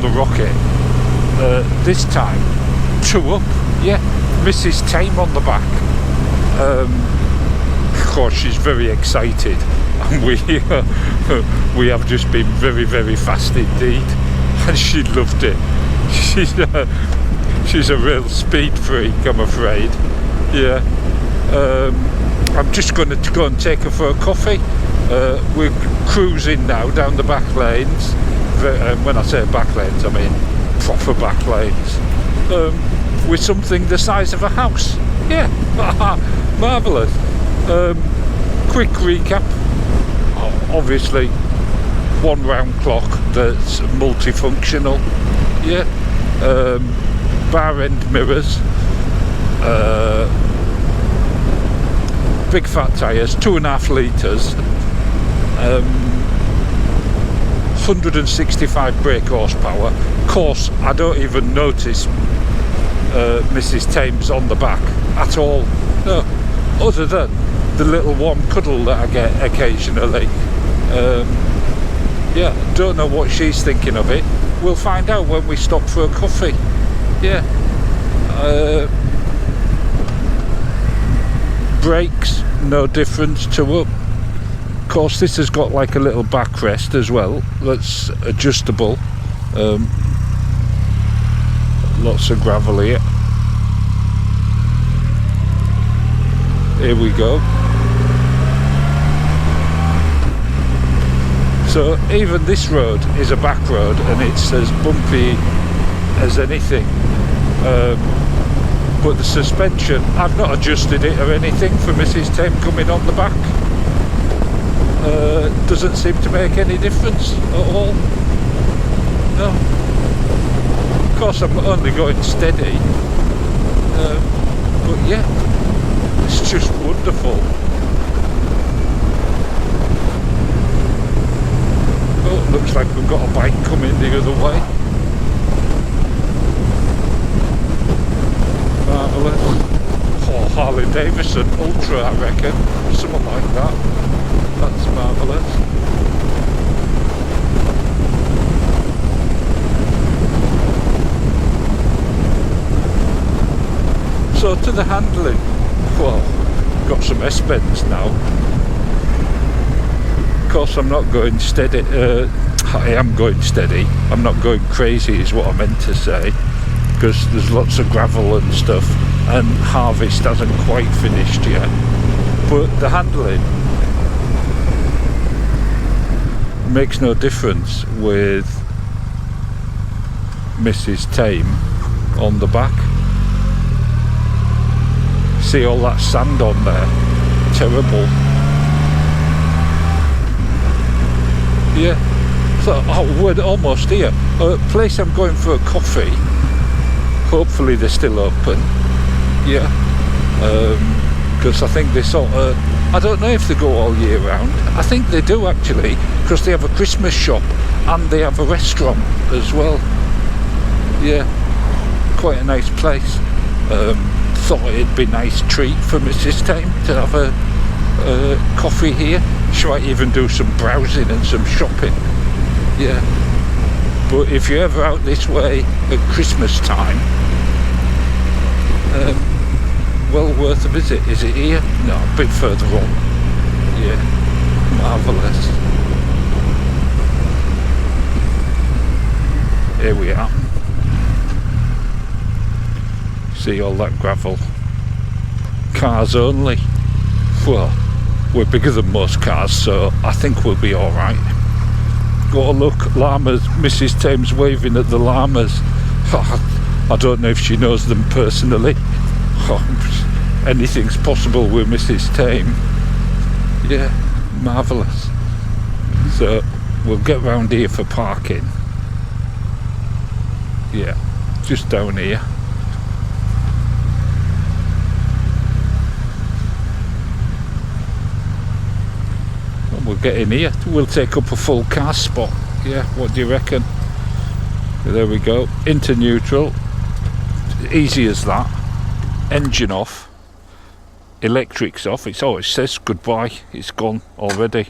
the rocket. This time, 2 up, yeah, Mrs. TAYM on the back. Of course, she's very excited, and we have just been very, very fast indeed, and she loved it. She's a real speed freak, I'm afraid. Yeah. I'm just going to go and take her for a coffee. We're cruising now down the back lanes. When I say back lanes, I mean proper back lanes. With something the size of a house. Yeah, marvellous. Quick recap. Obviously, 1 round clock that's multifunctional. Yeah. Bar end mirrors. Big fat tyres, 2.5 litres, 165 brake horsepower. Of course, I don't even notice Mrs. TAYM's on the back at all. No, other than the little warm cuddle that I get occasionally. Yeah, don't know what she's thinking of it. We'll find out when we stop for a coffee. Yeah. Brakes, no difference, 2 up. Of course, this has got like a little backrest as well that's adjustable. Lots of gravel here. Here we go. So even this road is a back road, and it's as bumpy as anything. But the suspension, I've not adjusted it or anything for Mrs. TAYM coming on the back. Doesn't seem to make any difference at all. No. Of course, I'm only going steady. But yeah, it's just wonderful. Oh, looks like we've got a bike coming the other way. Marvellous. Oh, Harley Davidson Ultra, I reckon. Something like that. That's marvellous. So to the handling. Well, got some S-bends now. Of course, I'm not going steady. I am going steady. I'm not going crazy is what I meant to say. Because there's lots of gravel and stuff, and harvest hasn't quite finished yet. But the handling makes no difference with Mrs. TAYM on the back. See all that sand on there? Terrible. Yeah. So we're almost here. Place I'm going for a coffee. Hopefully they're still open. Yeah. Because I think they sort of, I don't know if they go all year round. I think they do actually, because they have a Christmas shop and they have a restaurant as well. Yeah. Quite a nice place. Thought it'd be a nice treat for Mrs. TAYM to have a coffee here. She might even do some browsing and some shopping. Yeah. But if you're ever out this way at Christmas time, well worth a visit. Is it here? No, a bit further on. Yeah, marvellous. Here we are. See all that gravel. Cars only. Well, we're bigger than most cars, so I think we'll be alright. Got a look, llamas. Mrs. TAYM's waving at the llamas. I don't know if she knows them personally. Anything's possible with Mrs. TAYM. Yeah, marvellous. So we'll get round here for parking. Yeah, just down here. We'll get in here. We'll take up a full car spot. Yeah, what do you reckon? There we go. Into neutral. Easy as that. Engine off. Electric's off. It says goodbye. It's gone already.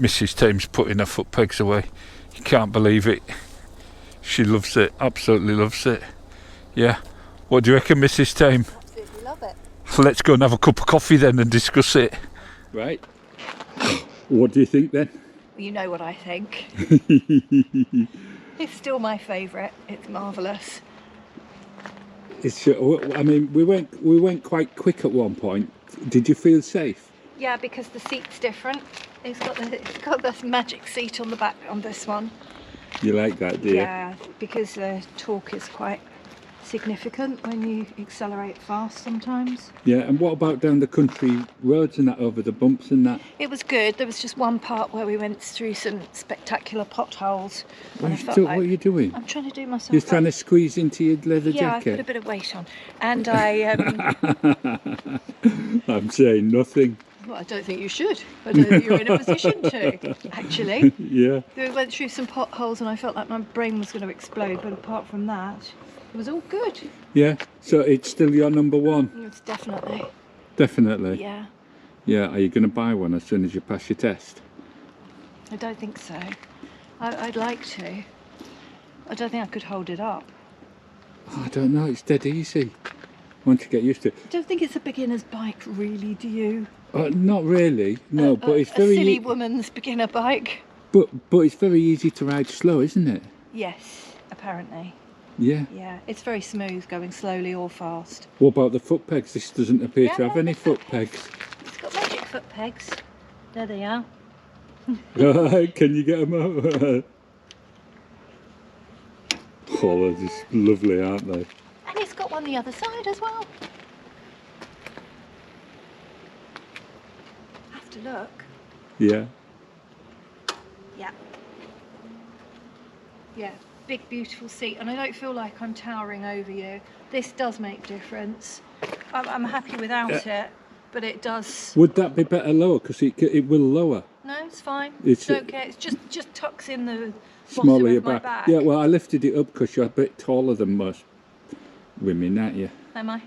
Mrs. Thames putting her foot pegs away. You can't believe it. She loves it, absolutely loves it. Yeah. What do you reckon, Mrs. Tame? Absolutely love it. Let's go and have a cup of coffee then and discuss it. Right. What do you think then? You know what I think. It's still my favourite. It's marvellous. It's. I mean, we went quite quick at one point. Did you feel safe? Yeah, because the seat's different. It's got this magic seat on the back on this one. You like that, do you? Yeah, because the torque is quite significant when you accelerate fast sometimes. Yeah, and what about down the country roads and that, over the bumps and that? It was good. There was just one part where we went through some spectacular potholes. What are you doing? I'm trying to do myself. You're trying to squeeze into your leather jacket? Yeah, I put a bit of weight on. And I... I'm saying nothing. Well, I don't think you should. I don't think you're in a position to, actually. Yeah. We went through some potholes and I felt like my brain was going to explode, but apart from that, it was all good. Yeah, so it's still your number one? It's definitely. Definitely? Yeah. Yeah, are you going to buy one as soon as you pass your test? I don't think so. I'd like to. I don't think I could hold it up. Oh, I don't know, it's dead easy once you get used to it. I don't think it's a beginner's bike, really, do you? Not really, no, but it's very... A silly woman's beginner bike. But it's very easy to ride slow, isn't it? Yes, apparently. Yeah. Yeah, it's very smooth going slowly or fast. What about the foot pegs? This doesn't appear to have any foot pegs. It's got magic foot pegs. There they are. Can you get them out? Oh, they're just lovely, aren't they? And it's got one the other side as well. Have to look. Yeah. Yeah. Yeah, big beautiful seat, and I don't feel like I'm towering over you. This does make difference. I'm happy without it, but it does. Would that be better lower? Because it will lower. No, it's fine. It's don't care. It's just tucks in the small bottom of your of my back. back. Yeah, well, I lifted it up because you're a bit taller than most women, aren't you? Am I?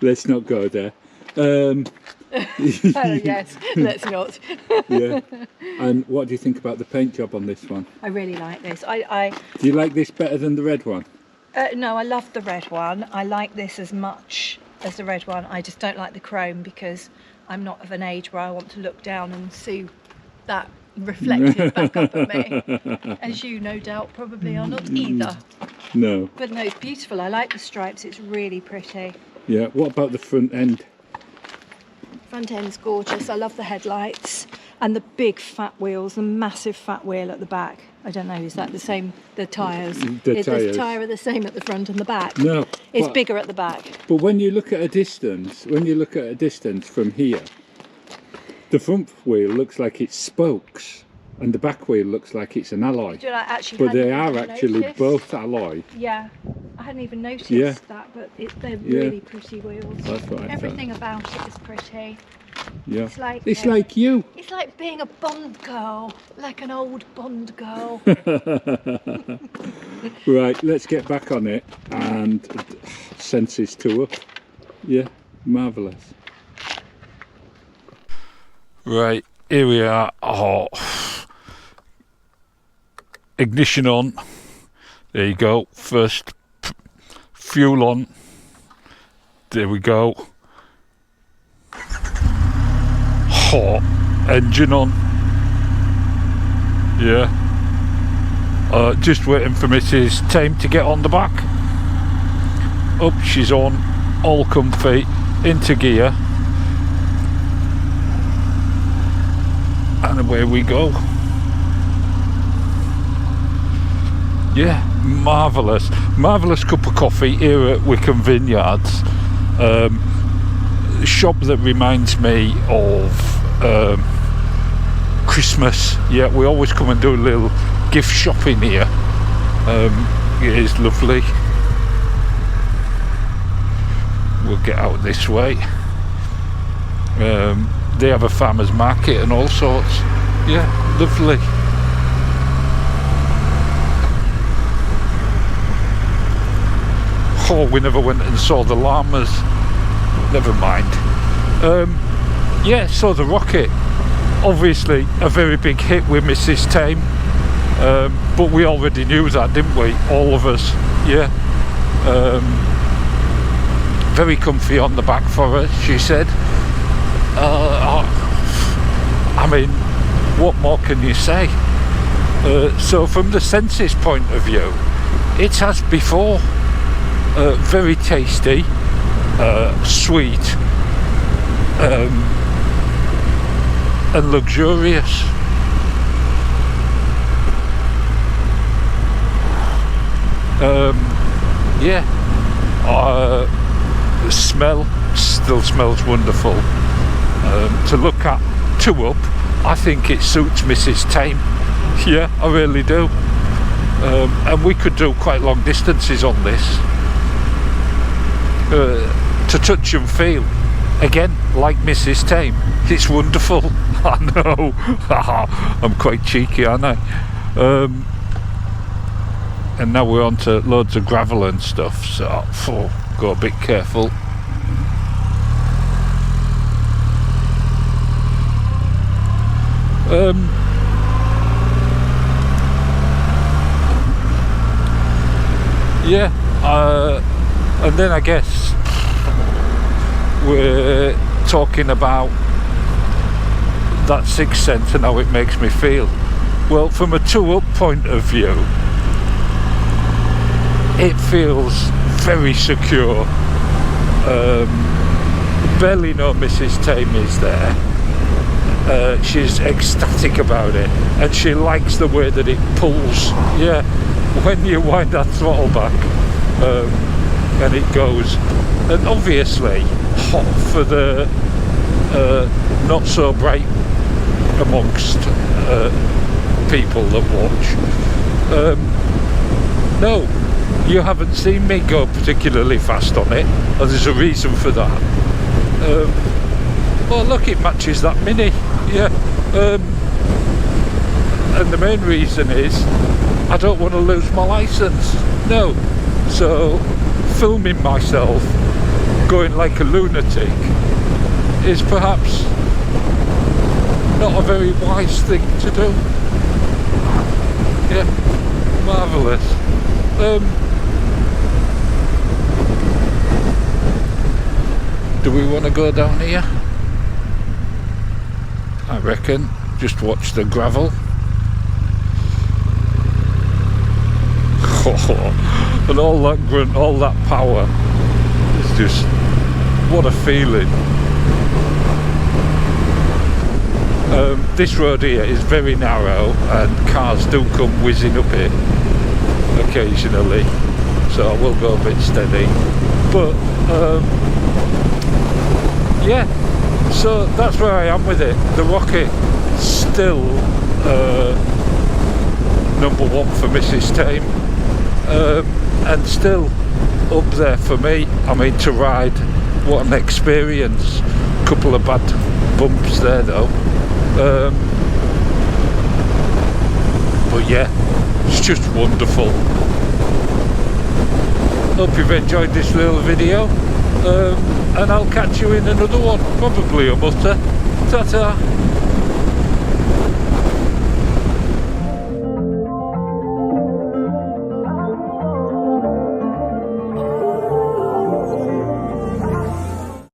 Let's not go there. Oh yes, let's not. Yeah. And what do you think about the paint job on this one? I really like this. Do you like this better than the red one? No, I love the red one. I like this as much as the red one. I just don't like the chrome because I'm not of an age where I want to look down and see that reflected back up at me. As you no doubt probably are not either. No. But no, it's beautiful. I like the stripes. It's really pretty. Yeah. What about the front end? Front end's gorgeous. I love the headlights and the big fat wheels, the massive fat wheel at the back. I don't know, is that the same? The tyres? The tyre are the same at the front and the back? No. It's bigger at the back. But when you look at a distance, from here, the front wheel looks like it's spokes and the back wheel looks like it's an alloy. Do you know, actually but they are actually noticed. both alloy. Yeah, I hadn't even noticed that, but they're really pretty wheels. That's what I Everything about it is pretty. Yeah. It's like you. It's like being a Bond girl, like an old Bond girl. Right, let's get back on it and senses to up. Yeah, marvellous. Right, here we are. Oh, ignition on. There you go. First fuel on. There we go. Hot engine on. Yeah. Just waiting for Mrs. Tame to get on the back. Up she's on, all comfy, into gear. And away we go. Yeah, marvellous. Marvellous cup of coffee here at Wickham Vineyards. Shop that reminds me of Christmas. Yeah, we always come and do a little gift shopping here. It is lovely. We'll get out this way. They have a farmer's market and all sorts. Yeah, lovely. Oh, we never went and saw the llamas. Never mind. Yeah, saw the rocket. obviously a very big hit with Mrs. TAYM, but we already knew that, didn't we? All of us, yeah. Very comfy on the back for her, she said. I mean, what more can you say? So from the senses point of view, it's as before. Very tasty, sweet, and luxurious. Yeah, the smell still smells wonderful. To look at two up, I think it suits Mrs. TAYM. Yeah, I really do. And we could do quite long distances on this. To touch and feel, again, like Mrs. TAYM, it's wonderful. I know. I'm quite cheeky, aren't I? And now we're on to loads of gravel and stuff, so go a bit careful. Yeah, and then I guess we're talking about that sixth sense and how it makes me feel. Well, from a two-up point of view, it feels very secure. Barely no Mrs. TAYM is there. She's ecstatic about it, and she likes the way that it pulls. Yeah, when you wind that throttle back, and it goes. And obviously, hot for the not so bright amongst people that watch. No, you haven't seen me go particularly fast on it, and there's a reason for that. Well, look, it matches that Mini, yeah. And the main reason is I don't want to lose my license. No, so filming myself going like a lunatic is perhaps not a very wise thing to do. Yeah, marvellous. Do we want to go down here? I reckon. Just watch the gravel. And all that grunt, all that power. It's just, what a feeling. This road here is very narrow and cars do come whizzing up it occasionally, so I will go a bit steady. But yeah, so that's where I am with it. The Rocket still number one for Mrs. TAYM, and still up there for me. I mean, to ride, what an experience. Couple of bad bumps there though, but yeah, it's just wonderful. Hope you've enjoyed this little video, and I'll catch you in another one, probably a mutter. Ta-ta.